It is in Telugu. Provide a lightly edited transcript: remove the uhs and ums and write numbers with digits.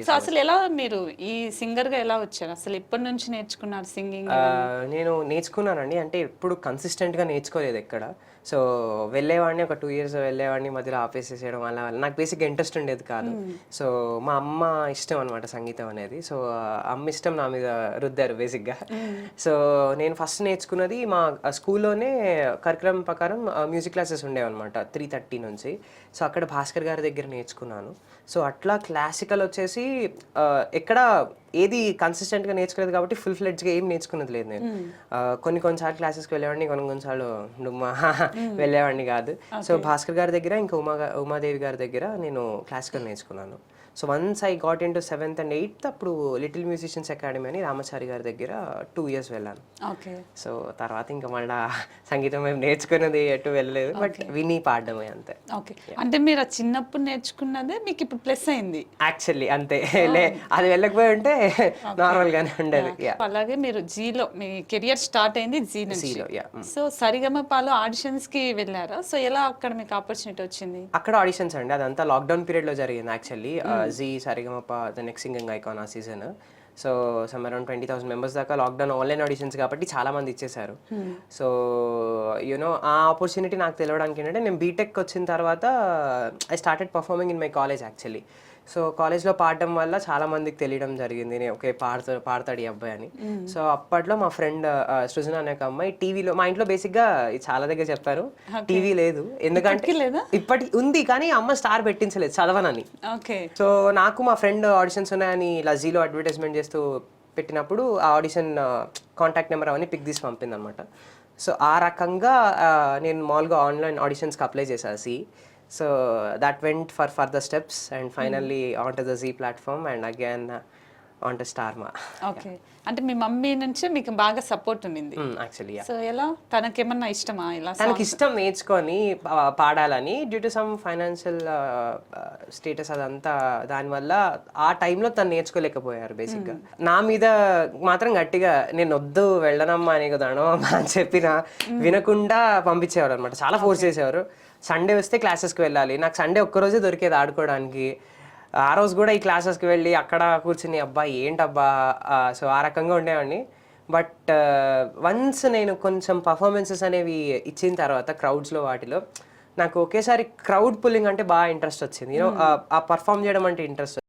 సో అసలు ఎలా మీరు ఈ సింగర్ గా ఎలా వచ్చారు? అసలు ఎప్పటి నుంచి నేర్చుకున్నారు సింగింగ్? నేను నేర్చుకున్నానండి. అంటే ఎప్పుడు కన్సిస్టెంట్‌గా నేర్చుకోలేదు ఎక్కడ. సో, వెళ్ళేవాడిని ఒక 2 ఇయర్స్ వెళ్ళేవాడిని. మధ్యలో ఆపేసేసేయడం వల్ల నాకు బేసిక్‌గా ఇంట్రెస్ట్ ఉండేది కాదు. సో, మా అమ్మ ఇష్టం అనమాట సంగీతం అనేది. సో, అమ్మ ఇష్టం నా మీద రుద్దారు బేసిక్‌గా. సో, నేను ఫస్ట్ నేర్చుకున్నది మా స్కూల్లోనే కరికులం ప్రకారం మ్యూజిక్ క్లాసెస్ ఉండేవన్నమాట 3:30 నుంచి. సో, అక్కడ భాస్కర్ గారి దగ్గర నేర్చుకున్నాను. సో, అట్లా క్లాసికల్ వచ్చేసి ఎక్కడ ఏది కన్సిస్టెంట్‌గా నేర్చుకోలేదు కాబట్టి ఫుల్ ఫ్లెడ్జ్‌గా ఏం నేర్చుకున్నది లేదు నేను. కొన్ని సార్లు క్లాసెస్‌కి వెళ్ళేవాడిని. కొన్ని సార్లు డుమ్మా వెళ్ళేవాడిని కాదు. సో, భాస్కర్ గారి దగ్గర ఇంకా ఉమాదేవి గారి దగ్గర నేను క్లాసికల్ నేర్చుకున్నాను. So, once I got into 7th and 8th అప్పుడు లిటిల్ మ్యూజిషియన్స్ అకాడమీ అని రామాచారి గారి దగ్గర 2 ఇయర్స్ వెళ్ళాను. ఓకే. సో, తర్వాత ఇంకా మళ్ళా సంగీతం మేము నేర్చుకున్నది ఎటు వెళ్ళలేదు. బట్ విని పాడడమే అంతే. ఓకే. అంటే మీరు చిన్నప్పుడు నేర్చుకున్నదే మీకు ఇప్పుడు ప్లస్ అయింది. యాక్చువల్లీ అంతే. అది వెళ్ళకపోయి ఉంటే నార్మల్ గానే ఉండేది. అలాగే మీరు జీలో మీ కెరియర్ స్టార్ట్ అయింది జీ నుంచి. సో సరిగమపలో ఆడిషన్స్ కి వెళ్ళారా? సో ఎలా అక్కడ మీకు ఆపర్చునిటీ వచ్చింది? అక్కడ ఆడిషన్స్ అండి. అదంతా లాక్డౌన్ పీరియడ్ లో జరిగింది actually. Zee Sarigamapa the next singing icon ఆ season. So some around 20,000 members దాకా లాక్డౌన్ ఆన్లైన్ ఆడిషన్స్ కాబట్టి చాలా మంది ఇచ్చేసారు. సో యూనో ఆ ఆపర్చునిటీ నాకు తెలవడానికి ఏంటంటే నేను బీటెక్ వచ్చిన తర్వాత I started performing in my college actually. So కాలేజ్లో పాడడం వల్ల చాలా మందికి తెలియడం జరిగింది ఓకే పాడతాడు ఈ అబ్బాయి అని. సో అప్పట్లో మా ఫ్రెండ్ సృజన అనే ఒక అమ్మాయి టీవీలో, మా ఇంట్లో బేసిక్గా చాలా దగ్గర చెప్పారు టీవీ లేదు, ఎందుకంటే ఇప్పటి ఉంది కానీ అమ్మ స్టార్ పెట్టించలేదు చదవనని. సో నాకు మా ఫ్రెండ్ ఆడిషన్స్ ఉన్నాయని ఇలా జీలో అడ్వర్టైజ్మెంట్ చేస్తూ పెట్టినప్పుడు ఆ ఆడిషన్ కాంటాక్ట్ నెంబర్ అవన్నీ పిక్ తీసి పంపింది అనమాట. సో ఆ రకంగా నేను మామూలుగా ఆన్లైన్ ఆడిషన్స్కి అప్లై చేశాను C. So that went for further steps and finally onto the Z platform and again onto Starma. Okay. అంటే మీ మమ్మీ నుంచి మీకు బాగా సపోర్ట్ ఉంది యాక్చువల్లీ. సో ఎలా తనకేమన్నా ఇష్టమా ఇలా? తనకి ఇష్టం నేర్చుకొని పాడాలని. Due to some financial status అదంతా దానివల్ల ఆ టైంలో తను నేర్చుకోలేకపోయారు బేసిక్గా. నా మీద మాత్రం గట్టిగా నేను వద్దు వెళ్ళనమ్మా అని కదాను అని చెప్పిన వినకుండా పంపించేవారు అనమాట. చాలా ఫోర్స్ చేసేవారు. సండే వస్తే క్లాసెస్కి వెళ్ళాలి. నాకు సండే ఒక్కరోజే దొరికేది ఆడుకోవడానికి. ఆ రోజు కూడా ఈ క్లాసెస్కి వెళ్ళి అక్కడ కూర్చుని అబ్బా ఏంటబ్బా. సో ఆ రకంగా ఉండేవాడిని. బట్ వన్స్ నేను కొంచెం పర్ఫార్మెన్సెస్ అనేవి ఇచ్చిన తర్వాత క్రౌడ్స్లో వాటిలో నాకు ఒకేసారి క్రౌడ్ పుల్లింగ్ అంటే బాగా ఇంట్రెస్ట్ వచ్చింది. ఆ పర్ఫామ్ చేయడం అంటే ఇంట్రెస్ట్